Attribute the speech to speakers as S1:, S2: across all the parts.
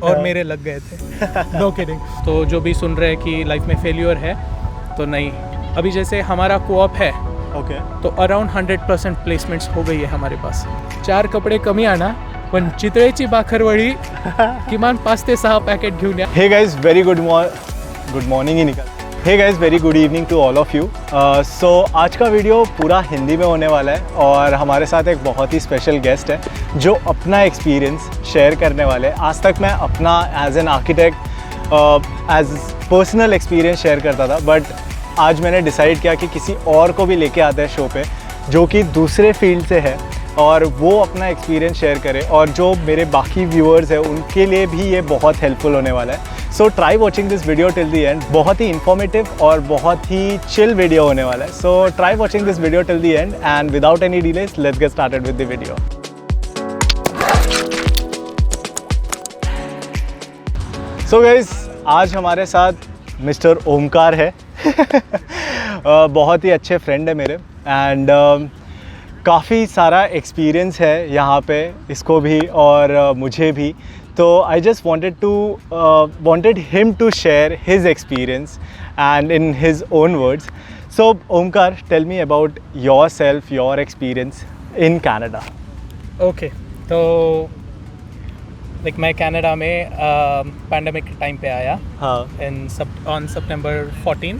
S1: और मेरे लग गए थे। No kidding. तो जो भी सुन रहे हैं कि लाइफ में फेल्यूर है, तो नहीं, अभी जैसे हमारा कोऑप है, तो अराउंड 100% प्लेसमेंट्स हो गई है हमारे पास। 4 कपडे कमी आणा, पण चितळेची भाकरवडी किमान 5 ते 6 पॅकेट घेऊन या।
S2: Hey guys, very good morning ही निकल। Hey guys, very good evening to all of you. So आज का वीडियो पूरा हिंदी में होने वाला है और हमारे साथ एक बहुत ही स्पेशल गेस्ट है जो अपना एक्सपीरियंस शेयर करने वाले हैं। आज तक मैं अपना as an architect as personal experience share करता था, बट आज मैंने डिसाइड किया कि किसी और को भी लेके आते हैं शो पे जो कि दूसरे फील्ड से है और वो अपना एक्सपीरियंस शेयर करे, और जो मेरे बाकी व्यूअर्स हैं उनके लिए भी ये बहुत हेल्पफुल होने वाला है। So try watching this video till the end. बहुत ही इन्फॉर्मेटिव और बहुत ही चिल वीडियो होने वाला है। So try watching this video till the end and without any delays let's get started with the video. So guys, आज हमारे साथ mister Omkar है। बहुत ही अच्छे फ्रेंड है मेरे एंड काफ़ी सारा एक्सपीरियंस है यहाँ पे इसको भी और मुझे भी। तो I just wanted him to share his experience and in his own words. So Omkar, tell me about yourself, your experience in Canada.
S1: Okay, तो मैं कनाडा में पैंडमिक टाइम पे आया।
S2: हाँ।
S1: ऑन सितंबर 14।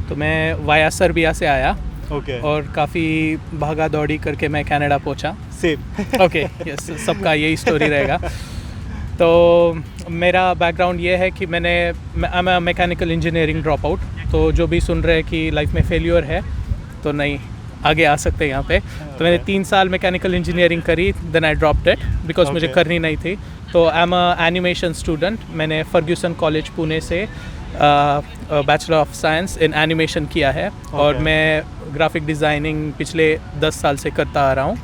S1: तो मैं वाया सर्बिया से आया।
S2: ओके।
S1: और काफ़ी भागा दौड़ी करके मैं कनाडा पहुंचा।
S2: सेम।
S1: ओके, यस, सबका यही स्टोरी रहेगा। तो मेरा बैकग्राउंड ये है कि आई am a mechanical engineering drop out. तो जो भी सुन रहे हैं कि लाइफ में फेल्यूर है, तो नहीं, आगे आ सकते हैं यहाँ पे। तो मैंने 3 साल मैकेनिकल इंजीनियरिंग करी, then I dropped it because मुझे करनी नहीं थी। तो I am a animation student. मैंने फर्ग्यूसन कॉलेज पुणे से bachelor of science in animation किया है। और मैं ग्राफिक डिज़ाइनिंग पिछले 10 साल से करता आ रहा हूँ।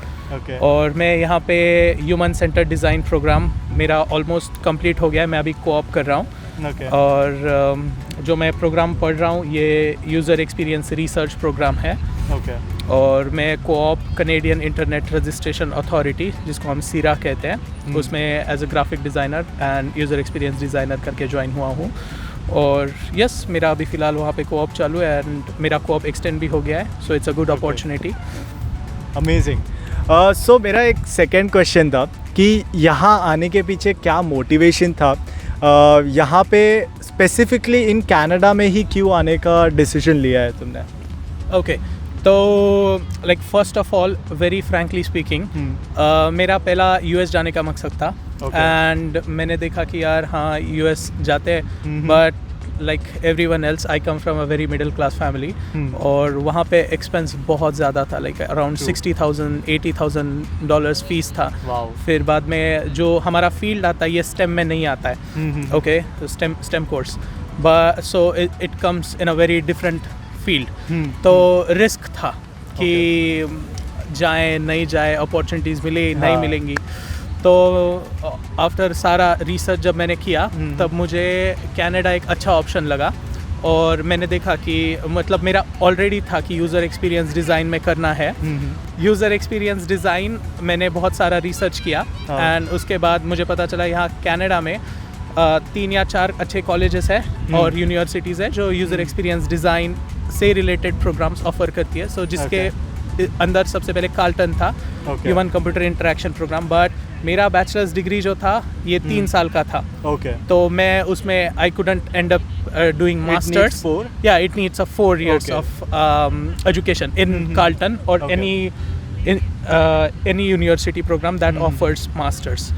S1: और मैं यहाँ पे ह्यूमन सेंटर डिज़ाइन प्रोग्राम मेरा ऑलमोस्ट कंप्लीट हो गया है। मैं अभी कोऑप कर रहा हूँ। और जो मैं प्रोग्राम पढ़ रहा हूँ ये यूज़र एक्सपीरियंस रिसर्च प्रोग्राम है। और मैं co-op Canadian internet registration authority, जिसको हम सीरा कहते हैं, उसमें as a graphic designer and user experience designer करके ज्वाइन हुआ हूँ। और यस, मेरा अभी फ़िलहाल वहाँ पे कोऑप चालू है एंड मेरा कोऑप एक्सटेंड भी हो गया है। So it's a good opportunity.
S2: Amazing. So मेरा एक सेकेंड क्वेश्चन था कि यहाँ आने के पीछे क्या मोटिवेशन था? यहाँ पे स्पेसिफिकली इन कनाडा में ही क्यों आने का डिसीजन लिया है तुमने?
S1: ओके, तो first of all, very frankly speaking, मेरा पहला यूएस जाने का मकसद था। एंड मैंने देखा कि यार हाँ, यूएस जाते हैं, but like everyone else I come from a very middle class family. और वहाँ पे एक्सपेंस बहुत ज़्यादा था, लाइक अराउंड $60,000-80,000 फीस था। फिर बाद में जो हमारा फील्ड आता है ये स्टेम में नहीं आता है। Okay, stem course, but so it comes in a very different field. तो रिस्क था कि जाए नहीं जाए, अपॉर्चुनिटीज़ मिले नहीं मिलेंगी। तो आफ्टर सारा रिसर्च जब मैंने किया तब मुझे कनाडा एक अच्छा ऑप्शन लगा। और मैंने देखा कि मतलब मेरा ऑलरेडी था कि यूज़र एक्सपीरियंस डिज़ाइन में करना है। यूज़र एक्सपीरियंस डिज़ाइन मैंने बहुत सारा रिसर्च किया एंड उसके बाद मुझे पता चला यहाँ कनाडा में 3 या 4 अच्छे कॉलेजेस हैं और यूनिवर्सिटीज़ हैं जो यूज़र एक्सपीरियंस डिज़ाइन से रिलेटेड प्रोग्राम्स ऑफर करती है। सो जिसके अंदर सबसे पहले कार्ल्टन था, human computer interaction programme. But मेरा बैचलर्स डिग्री जो था ये 3 साल का था। तो मैं उसमें I couldn't end up doing masters. या it needs a 4 years of education in Carleton और any university program that offers masters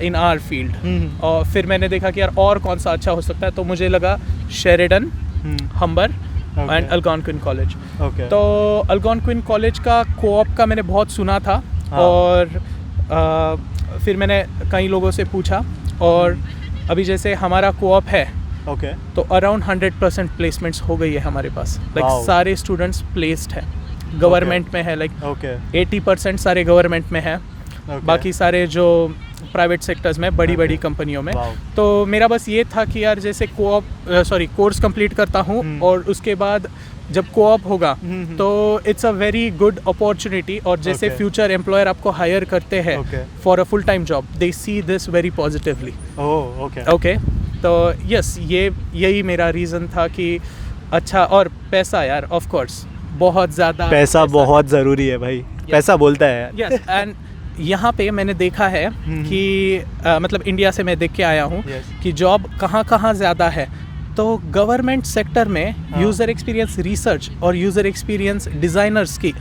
S1: in our field. और फिर मैंने देखा कि यार और कौन सा अच्छा हो सकता है, तो मुझे लगा शेरिडन, हम्बर एंड अल्गोनक्विन कॉलेज। तो अल्गोनक्विन कॉलेज का कोऑप का मैंने बहुत सुना था। और फिर मैंने कई लोगों से पूछा और अभी जैसे हमारा कोऑप है, तो अराउंड 100% प्लेसमेंट्स हो गई है हमारे पास। सारे स्टूडेंट्स प्लेस्ड है, गवर्नमेंट में है। 80% सारे गवर्नमेंट में है। बाकी सारे जो प्राइवेट सेक्टर्स में, बड़ी बड़ी कंपनियों में। तो मेरा बस ये था कि यार जैसे कोर्स कंप्लीट करता हूँ और उसके बाद जब कोऑप होगा तो it's a very good opportunity, और जैसे फ्यूचर एम्प्लॉयर आपको हायर करते हैं for a full time job, they see this very positively. Okay, तो यस, यही मेरा रीज़न था कि अच्छा। और पैसा यार, ऑफ कोर्स बहुत ज़्यादा
S2: पैसा बहुत ज़रूरी है भाई, पैसा बोलता है यार।
S1: यस, एंड यहाँ पे मैंने देखा है कि मतलब इंडिया से मैं देख के आया हूँ कि जॉब कहाँ कहाँ ज़्यादा है। तो गवर्नमेंट सेक्टर में यूज़र एक्सपीरियंस रिसर्च और यूज़र एक्सपीरियंस डिज़ाइनर्स की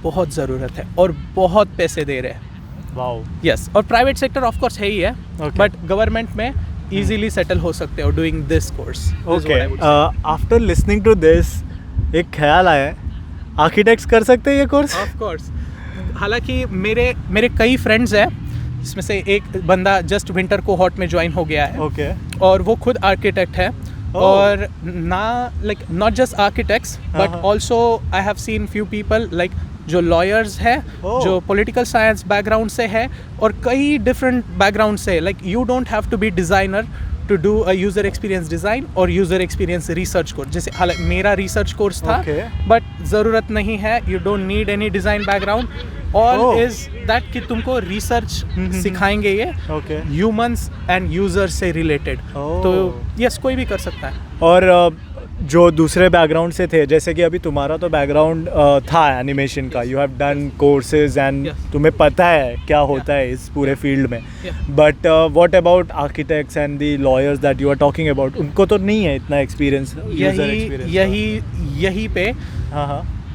S1: बहुत ज़रूरत है और बहुत पैसे दे रहे हैं।
S2: वाओ।
S1: यस, और प्राइवेट सेक्टर ऑफ कोर्स है ही है, बट गवर्नमेंट में इजीली सेटल हो सकते हो doing this course.
S2: Okay, after listening to this एक ख्याल आया है, आर्किटेक्ट्स कर सकते हैं ये कोर्स?
S1: Of course. हालांकि मेरे कई फ्रेंड्स हैं, इसमें से एक बंदा जस्ट विंटर कोहॉर्ट में ज्वाइन हो गया है। और वो खुद आर्किटेक्ट है। और not just architects but also I have seen few people like जो लॉयर्स है, जो पॉलिटिकल साइंस बैकग्राउंड से है, और कई डिफरेंट बैकग्राउंड से। Like you don't have to be designer to do a user experience design और यूज़र एक्सपीरियंस रिसर्च कोर्स। जैसे हालांकि मेरा रिसर्च कोर्स था, बट ज़रूरत नहीं है, you don't need any design background. All is that कि तुमको रिसर्च सिखाएंगे ये ह्यूमंस एंड यूजर्स से रिलेटेड। तो यस, कोई भी कर सकता है।
S2: और जो दूसरे बैकग्राउंड से थे, जैसे कि अभी तुम्हारा तो बैकग्राउंड था एनिमेशन का, you have done courses and तुम्हें पता है क्या होता है इस पूरे फील्ड में, but what about architects and the lawyers that you are talking about? उनको तो नहीं है इतना एक्सपीरियंस, यूजर एक्सपीरियंस।
S1: यही पे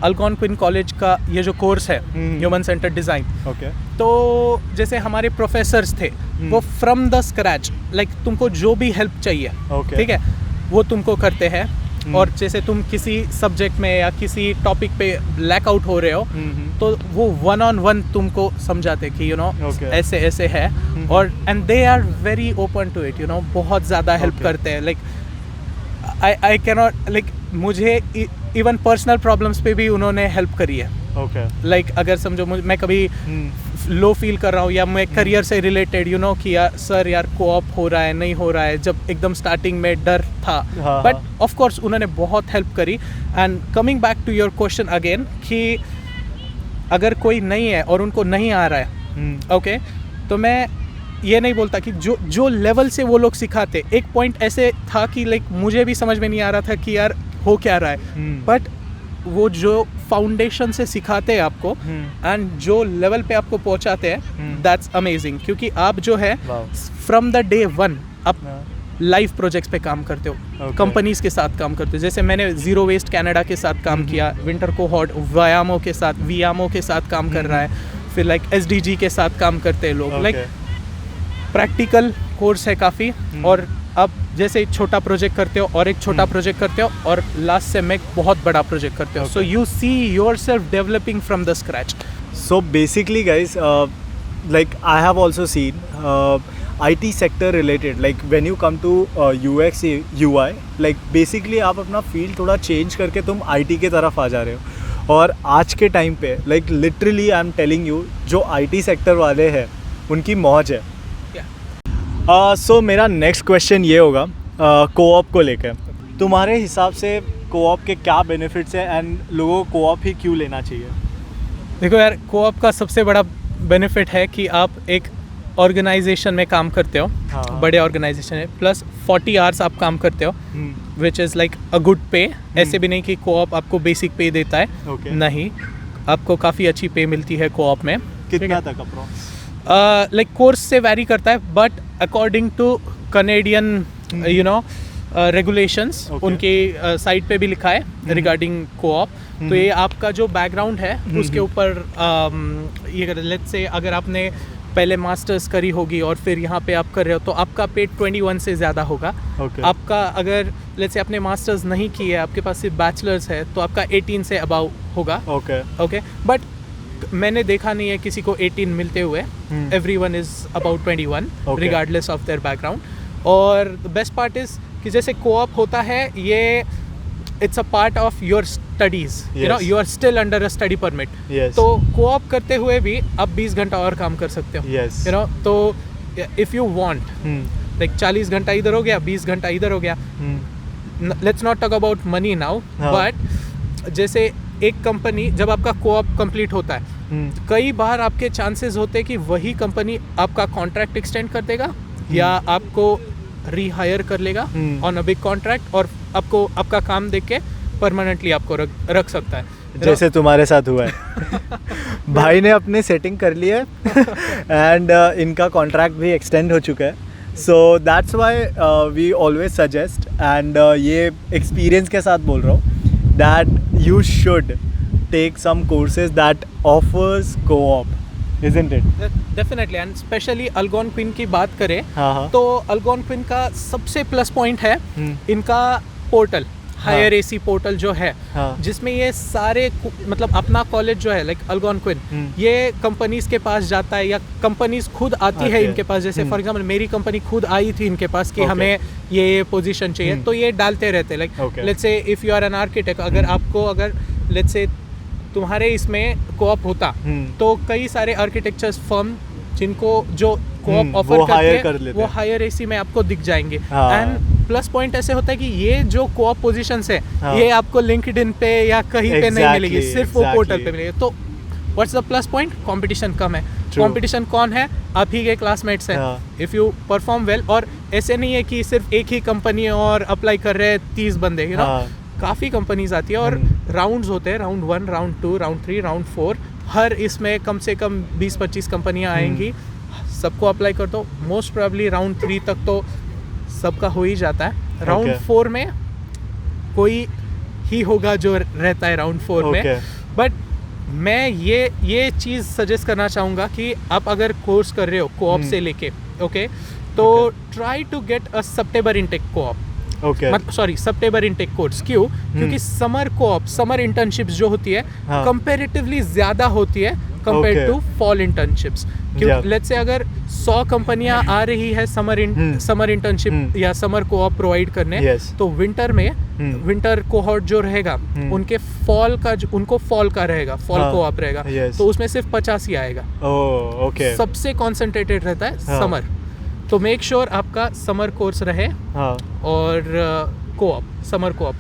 S1: अल्गोनक्विन कॉलेज का ये जो कोर्स है ह्यूमन सेंटर्ड डिज़ाइन, तो जैसे हमारे प्रोफेसर्स थे, वो फ्रॉम द स्क्रैच, लाइक तुमको जो भी हेल्प चाहिए, ठीक है, वो तुमको करते हैं। और जैसे तुम किसी सब्जेक्ट में या किसी टॉपिक पे ब्लैक आउट हो रहे हो, तो वो 1-on-1 तुमको समझाते कि यू नो ऐसे ऐसे है। और and they are very open to it, you know, बहुत ज़्यादा हेल्प करते हैं। लाइक आई कैनॉट, लाइक मुझे इवन पर्सनल प्रॉब्लम्स पे भी उन्होंने हेल्प करी है। लाइक अगर समझो मैं कभी लो फील कर रहा हूँ या मैं करियर से रिलेटेड, यू नो, कि यार सर यार कोऑप हो रहा है, नहीं हो रहा है, जब एकदम स्टार्टिंग में डर था, बट ऑफ कोर्स उन्होंने बहुत हेल्प करी। And coming back to your question again, कि अगर कोई नहीं है और उनको नहीं आ रहा है, ओके, तो मैं ये नहीं बोलता कि जो लेवल से वो लोग सिखाते, एक पॉइंट ऐसे था कि लाइक मुझे भी समझ में नहीं आ रहा था कि यार हो क्या रहा है, बट वो जो फाउंडेशन से सिखाते हैं आपको एंड जो लेवल पे आपको पहुंचाते हैं, दैट्स अमेजिंग। क्योंकि आप जो है फ्रॉम द डे 1 आप लाइव प्रोजेक्ट्स पे काम करते हो, कंपनीज के साथ काम करते हो। जैसे मैंने जीरो वेस्ट कनाडा के साथ काम किया, विंटर कोहॉर्ट वियामो के साथ काम कर रहा है, फिर लाइक SDG के साथ काम करते हैं लोग। लाइक प्रैक्टिकल कोर्स है काफ़ी। और अब जैसे एक छोटा प्रोजेक्ट करते हो और एक छोटा प्रोजेक्ट करते हो और लास्ट से में एक बहुत बड़ा प्रोजेक्ट करते हो, so you see yourself developing from the scratch.
S2: So basically guys, like I have also seen IT sector related, like when you come to UX UI, like basically आप अपना फील्ड थोड़ा चेंज करके तुम IT के तरफ आ जा रहे हो। और आज के टाइम पे like literally I am telling you, जो IT सेक्टर वाले हैं उनकी मौज है। सो मेरा नेक्स्ट क्वेश्चन ये होगा कोऑप को लेकर, तुम्हारे हिसाब से कोऑप के क्या बेनिफिट्स हैं एंड लोगों को कोऑप ही क्यों लेना चाहिए?
S1: देखो यार, कोऑप का सबसे बड़ा बेनिफिट है कि आप एक ऑर्गेनाइजेशन में काम करते हो, बड़े ऑर्गेनाइजेशन है, प्लस 40 आवर्स आप काम करते हो, which is like a good पे। ऐसे भी नहीं कि कोऑप आपको बेसिक पे देता है, नहीं, आपको काफ़ी अच्छी पे मिलती है कोऑप में।
S2: कितना तक अप्रॉक्स?
S1: लाइक कोर्स से वैरी करता है, but according to Canadian you know regulations, उनके साइट पे भी लिखा है रिगार्डिंग कोऑप। तो ये आपका जो बैकग्राउंड है उसके ऊपर ये लेट्स से अगर आपने पहले मास्टर्स करी होगी और फिर यहाँ पे आप कर रहे हो, तो आपका पे 21 से ज़्यादा होगा। आपका अगर लेट्स से आपने मास्टर्स नहीं की है, आपके पास सिर्फ बैचलर्स है, तो आपका 18 से अबाव होगा। ओके, बट मैंने देखा नहीं है किसी को 18 मिलते हुए। Everyone is about 21 regardless of their background. और द बेस्ट पार्ट इज कि जैसे कोऑप होता है, ये it's a part of your studies, you know, you are still under a study permit. तो कोऑप करते हुए भी आप 20 घंटा और काम कर सकते हो, यू नो। तो इफ यू वांट, लाइक 40 घंटा इधर हो गया, 20 घंटा इधर हो गया, let's not talk about money now, but जैसे एक कंपनी जब आपका कोऑप कंप्लीट होता है, कई बार आपके चांसेस होते हैं कि वही कंपनी आपका कॉन्ट्रैक्ट एक्सटेंड कर देगा या आपको रीहायर कर लेगा ऑन अ बिग कॉन्ट्रैक्ट, और आपको आपका काम देख के परमानेंटली आपको रख सकता है,
S2: जैसे तुम्हारे साथ हुआ है। भाई ने अपने सेटिंग कर ली है एंड इनका कॉन्ट्रैक्ट भी एक्सटेंड हो चुका है, so that's why we always suggest, and ये एक्सपीरियंस के साथ बोल रहा हूँ, that you should take some courses that offers co-op, isn't it?
S1: Definitely, and specially Algonquin की बात करें
S2: हाँ.
S1: तो अल्गोनक्विन का सबसे प्लस पॉइंट है इनका पोर्टल, हायर एसी पोर्टल जो है, जिसमें ये सारे मतलब अपना कॉलेज जो है लाइक अल्गोनक्विन, ये कंपनीज के पास जाता है या कंपनीज खुद आती है इनके पास, जैसे फॉर एग्जांपल मेरी कंपनी खुद आई थी इनके पास कि हमें ये पोजीशन चाहिए, तो ये डालते रहते like let's say if you are an architect, अगर लेट्स से तुम्हारे इसमें कोऑप होता तो कई सारे आर्किटेक्चर्स फर्म जिनको जो कोऑप ऑफर करते हैं वो हायर एसी में आपको दिख जाएंगे। एंड प्लस पॉइंट ऐसे होता है कि ये जो कोऑप पोजीशंस है ये आपको लिंक्डइन पे या कहीं पे नहीं मिलेगी, सिर्फ वो पोर्टल पे मिलेगी। तो what's the plus point? Competition कम है। कंपटीशन कौन है? आप ही के क्लासमेट्स हैं। इफ यू परफॉर्म वेल, और ऐसे नहीं है कि सिर्फ एक ही कंपनी और अप्लाई कर रहे हैं 30 बंदे, यू नो, काफ़ी कंपनीज आती है और राउंड्स होते हैं, राउंड 1, राउंड 2, राउंड 3, राउंड 4, हर इसमें कम से कम 20-25 कंपनियां आएंगी, सबको अप्लाई कर दो। मोस्ट प्रोबेबली राउंड 3 तक तो सबका हो ही जाता है। राउंड 4 में कोई ही होगा जो रहता है राउंड 4 में। बट मैं ये चीज़ सजेस्ट करना चाहूँगा कि आप अगर कोर्स कर रहे हो कोऑप से लेके, तो try to get a September intake co-op, September intake course. क्यों? क्योंकि समर कोऑप, समर इंटर्नशिप्स जो होती है कंपैरेटिवली ज़्यादा होती है कंपेयर टू फॉल इंटर्नशिप्स। क्योंकि लेट्स से अगर 100 कंपनियां आ रही है समर इंटर्नशिप या समर कोऑप प्रोवाइड करने, तो विंटर में विंटर कोहॉर्ट जो रहेगा उनको फॉल का रहेगा, फॉल कोऑप रहेगा, तो उसमें सिर्फ 50 ही आएगा। सबसे कॉन्सेंट्रेटेड रहता है समर। तो मेक श्योर आपका समर कोर्स रहे और co-op, summer co-op.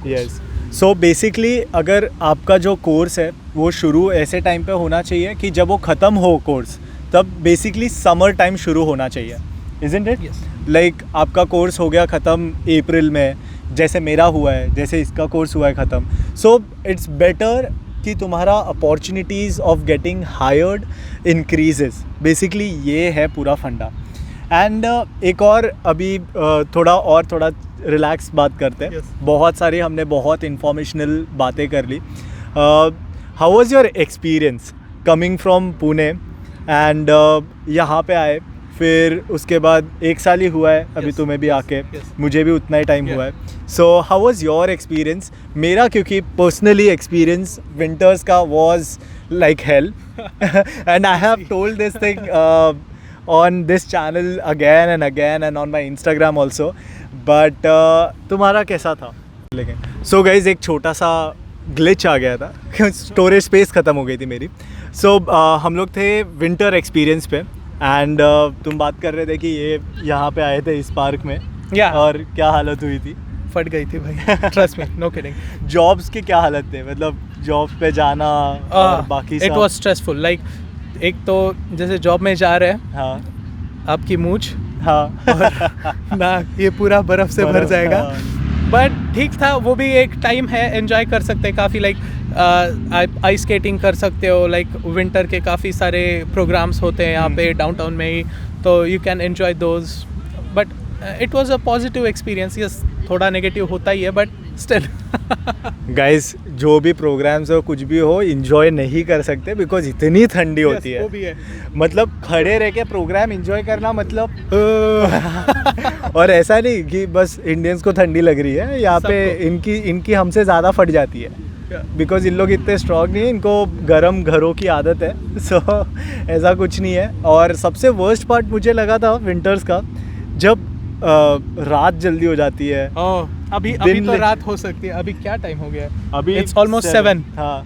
S2: So basically अगर आपका जो कोर्स है वो शुरू ऐसे टाइम पे होना चाहिए कि जब वो ख़त्म हो कोर्स, तब बेसिकली समर टाइम शुरू होना चाहिए, इज़न्ट इट? लाइक आपका कोर्स हो गया ख़त्म अप्रैल में, जैसे मेरा हुआ है, जैसे इसका कोर्स हुआ है ख़त्म। सो इट्स बेटर कि तुम्हारा opportunities of getting hired increases. Basically ये है पूरा फंडा। एंड एक और अभी थोड़ा रिलैक्स बात करते हैं। बहुत सारी हमने बहुत इंफॉर्मेशनल बातें कर ली। How was your experience coming from Pune and यहाँ पे आए, फिर उसके बाद 1 साल ही हुआ है अभी तुम्हें भी आके, मुझे भी उतना ही टाइम हुआ है। So how was your experience? मेरा क्योंकि पर्सनली एक्सपीरियंस विंटर्स का was like hell and I have told this thing on this channel again and on my Instagram also, but तुम्हारा कैसा था? लेकिन so guys, एक छोटा सा glitch आ गया था, स्टोरेज स्पेस ख़त्म हो गई थी मेरी। so हम लोग थे विंटर एक्सपीरियंस पे एंड तुम बात कर रहे थे कि ये यहाँ पे आए थे इस पार्क में, और क्या हालत हुई थी?
S1: फट गई थी भाई, trust me, no kidding.
S2: Jobs की क्या हालत थे? मतलब जॉब्स पे जाना और बाकी सब।
S1: It was stressful. लाइक एक तो जैसे जॉब में जा रहे हैं, आपकी मूंछ और ना ये पूरा बर्फ से भर जाएगा, बट ठीक था। वो भी एक टाइम है, एंजॉय कर सकते हैं काफ़ी। लाइक आइस स्केटिंग कर सकते हो, लाइक विंटर के काफ़ी सारे प्रोग्राम्स होते हैं यहाँ पे डाउनटाउन में ही, तो you can enjoy those. But it was a positive experience. Yes, थोड़ा नेगेटिव होता ही है, बट स्टिल
S2: गाइस, जो भी प्रोग्राम्स हो, कुछ भी हो, एंजॉय नहीं कर सकते बिकॉज इतनी ठंडी होती है।
S1: वो भी है।
S2: मतलब खड़े रह के प्रोग्राम एंजॉय करना मतलब और ऐसा नहीं कि बस इंडियंस को ठंडी लग रही है, यहाँ पे इनकी हमसे ज़्यादा फट जाती है बिकॉज इन लोग इतने स्ट्रॉन्ग नहीं है, इनको गर्म घरों की आदत है। सो ऐसा कुछ नहीं है। और सबसे वर्स्ट पार्ट मुझे लगा था विंटर्स का, जब रात जल्दी हो जाती है।
S1: अभी तो रात हो सकती है। अभी क्या टाइम हो गया है?
S2: अभी
S1: इट्स ऑलमोस्ट 7।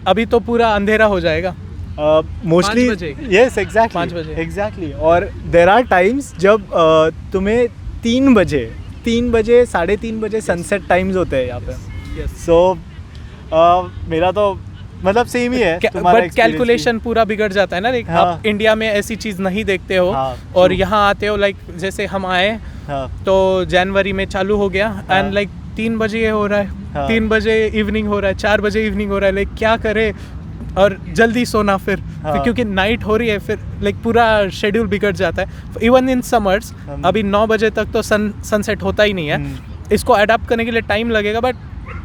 S1: अभी तो पूरा अंधेरा हो जाएगा।
S2: मोस्टली
S1: 5 बजे।
S2: यस
S1: 5
S2: एग्जैक्टली
S1: बजे।
S2: एग्जैक्टली। और देर आर टाइम्स जब तुम्हें 3 बजे 3:30 बजे सनसेट टाइम्स होते हैं यहाँ पे। सो मेरा तो मतलब सेम ही है तुम्हारा
S1: बट कैलकुलेशन पूरा बिगड़ जाता है ना, लाइक
S2: हाँ।
S1: आप इंडिया में ऐसी चीज़ नहीं देखते हो
S2: हाँ,
S1: और
S2: true।
S1: यहाँ आते हो, लाइक जैसे हम आए
S2: हाँ
S1: तो जनवरी में चालू हो गया एंड लाइक 3 बजे ये हो रहा है,
S2: हाँ।
S1: 3 बजे इवनिंग हो रहा है, 4 बजे इवनिंग हो रहा है, लाइक क्या करे और जल्दी सोना फिर
S2: हाँ।
S1: क्योंकि नाइट हो रही है, फिर लाइक पूरा शेड्यूल बिगड़ जाता है। इवन इन समर्स अभी 9 बजे तक तो सनसेट होता ही नहीं है, इसको अडाप्ट करने के लिए टाइम लगेगा, बट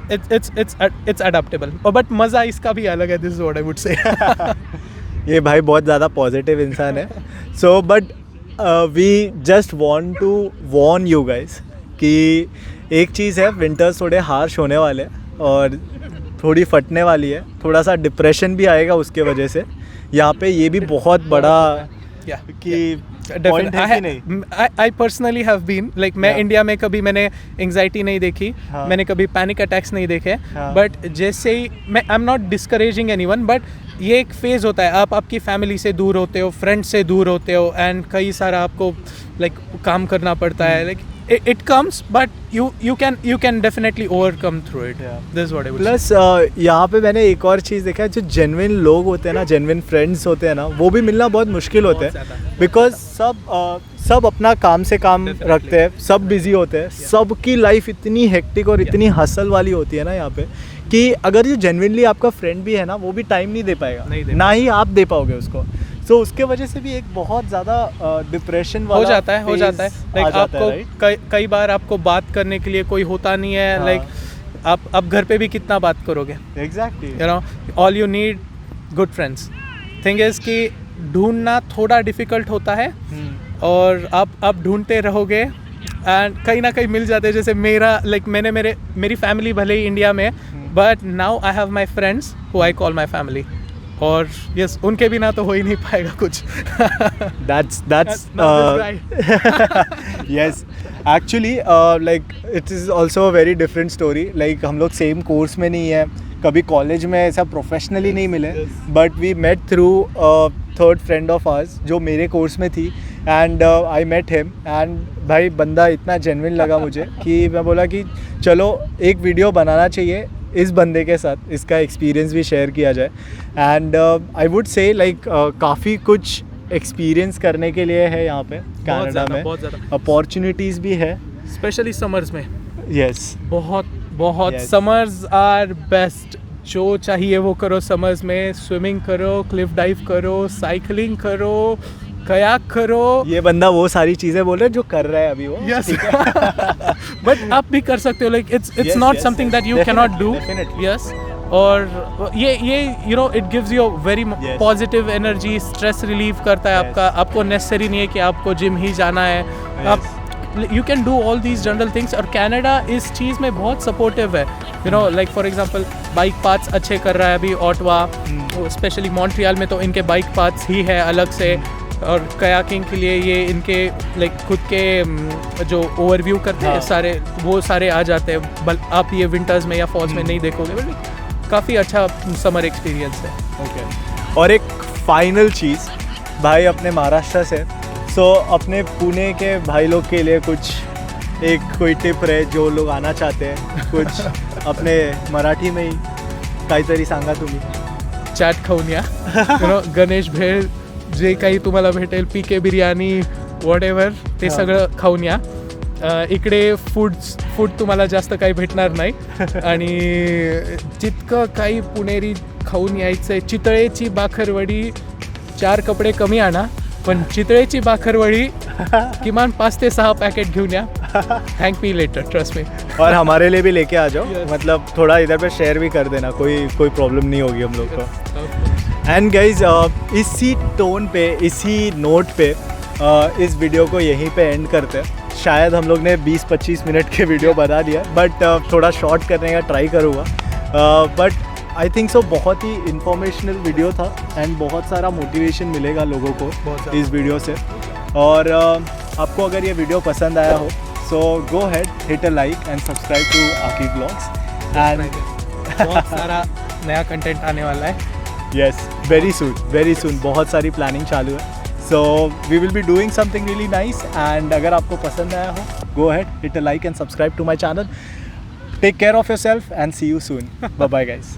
S1: it's adaptable। बट मज़ा इसका भी अलग है, this is what I would say.
S2: ये भाई बहुत ज़्यादा पॉजिटिव इंसान है। So but we just want to warn you guys कि एक चीज़ है, विंटर्स थोड़े हार्श होने वाले हैं और थोड़ी फटने वाली है, थोड़ा सा डिप्रेशन भी आएगा उसके वजह से। यहाँ पे ये भी बहुत बड़ा कि पॉइंट है कि नहीं।
S1: I personally have been like मैं इंडिया में कभी मैंने एंजाइटी नहीं देखी,
S2: हाँ।
S1: मैंने कभी पैनिक अटैक्स नहीं देखे,
S2: हाँ।
S1: बट जैसे ही मैं I am not discouraging anyone, but ये एक फेज़ होता है, आप आपकी फैमिली से दूर होते हो, फ्रेंड्स से दूर होते हो एंड कई सारा आपको लाइक काम करना पड़ता है, like it comes but you can definitely overcome through it।
S2: Yeah।
S1: This is what I would
S2: plus यहाँ पे मैंने एक और चीज़ देखा है, जो जेन्युइन लोग होते हैं ना, जेन्युइन फ्रेंड्स होते हैं ना, वो भी मिलना बहुत मुश्किल होता
S1: बहुत
S2: है,
S1: ज़्यादा।
S2: बिकॉज सब अपना काम से काम
S1: Definitely।
S2: रखते हैं, सब बिजी होते हैं, सबकी लाइफ इतनी हेक्टिक और इतनी हसल वाली होती है ना यहाँ पे, कि अगर जो जेन्युइनली आपका फ्रेंड भी है ना, वो भी टाइम नहीं दे पाएगा,
S1: नहीं दे
S2: ना ही आप दे पाओगे उसको। सो उसके वजह से भी एक बहुत ज़्यादा डिप्रेशन वाला
S1: हो जाता है लाइक आपको कई बार आपको बात करने के लिए कोई होता नहीं है,
S2: हाँ।
S1: लाइक आप घर पे भी कितना बात करोगे,
S2: exactly.
S1: You know all you need good friends. Thing is कि ढूंढना थोड़ा डिफिकल्ट होता है और आप ढूंढते रहोगे एंड कहीं ना कहीं मिल जाते हैं। जैसे मेरा लाइक मेरी फैमिली भले ही इंडिया में, but now I have my friends who I call my family, और यस उनके बिना तो हो ही नहीं पाएगा कुछ।
S2: that's yes actually like it is also a very different story। like हम लोग सेम कोर्स में नहीं है, कभी कॉलेज में ऐसा प्रोफेशनली नहीं मिले, but we met through third friend of ours जो मेरे कोर्स में थी, and I met him and भाई बंदा इतना जेन्युइन लगा मुझे कि मैं बोला कि चलो एक वीडियो बनाना चाहिए इस बंदे के साथ, इसका एक्सपीरियंस भी शेयर किया जाए। एंड आई वुड से लाइक काफ़ी कुछ एक्सपीरियंस करने के लिए है यहाँ पे कनाडा में,
S1: बहुत ज़्यादा
S2: अपॉर्चुनिटीज़ भी है,
S1: स्पेशली समर्स में।
S2: यस
S1: बहुत
S2: Yes।
S1: समर्स आर बेस्ट, जो चाहिए वो करो समर्स में, स्विमिंग करो, क्लिफ डाइव करो, साइकिलिंग करो, कयाक करो।
S2: ये बंदा वो सारी चीज़ें बोल रहा है जो कर रहा है अभी वो।
S1: यस बट आप भी कर सकते हो, like it's
S2: Yes,
S1: not
S2: yes,
S1: something
S2: yes,
S1: that you can not do.
S2: definitely।
S1: Yes, और ये you know it gives you very
S2: Yes।
S1: Positive energy, stress relieve करता है
S2: Yes।
S1: आपका। आपको नेसेसरी नहीं है कि आपको जिम ही जाना है, आप you can do all these general things. और कनाडा इस चीज़ में बहुत सपोर्टिव है, you know like for example bike paths अच्छे कर रहा है अभी ऑटवा, स्पेशली मॉन्ट्रियल में तो इनके बाइक पाथ्स ही है अलग से, और कयाकिंग के लिए ये इनके लाइक खुद के जो ओवरव्यू करते हैं
S2: हाँ।
S1: सारे, वो सारे आ जाते हैं। आप ये विंटर्स में या फॉल्स में नहीं देखोगे, बट काफ़ी अच्छा समर एक्सपीरियंस है।
S2: ओके। और एक फाइनल चीज़ भाई अपने महाराष्ट्र से, सो अपने पुणे के भाई लोग के लिए कुछ एक कोई टिप रहे जो लोग आना चाहते हैं, कुछ अपने मराठी में ही काहीतरी सांगा तुम्ही।
S1: चाट खाऊन या, यू नो गणेश भेळ, जे काही तुम्हाला भेटेल, पीके बिर्याणी, वॉट एव्हर, ते
S2: हां।
S1: सगळं खाऊन या। इकडे फूड तुम्हाला जास्त काही भेटणार नाही आणि जितकं काही पुणेरी खाऊन यायचं आहे, चितळेची भाकरवडी 4 कपडे कमी आणा, पण चितळेची भाकरवडी किमान 5 ते 6 पॅकेट घेऊन या। Thank me later, trust me.
S2: और हमारे लिए भी लेके आ जाओ,
S1: Yes।
S2: मतलब थोड़ा इधर पे शेयर भी कर देना, कोई प्रॉब्लम नहीं होगी हम लोग को। एंड गाइज इसी टोन पे, इसी नोट पे इस वीडियो को यहीं पे एंड करते हैं। शायद हम लोग ने 20-25 मिनट के वीडियो बना दिया, बट थोड़ा शॉर्ट करने का ट्राई करूँगा, बट आई थिंक सो बहुत ही इंफॉर्मेशनल वीडियो था एंड बहुत सारा मोटिवेशन मिलेगा लोगों को इस वीडियो से। और आपको अगर ये वीडियो पसंद आया हो, so go head, hit a like and subscribe to आकी ब्लॉग्स। एंड
S1: बहुत सारा नया कंटेंट आने वाला है।
S2: यस वेरी सून बहुत सारी प्लानिंग चालू है. So we will be doing something really nice. And अगर आपको पसंद आया हो, go ahead, hit a like and subscribe to my channel. Take care of yourself and see you soon. Bye bye guys.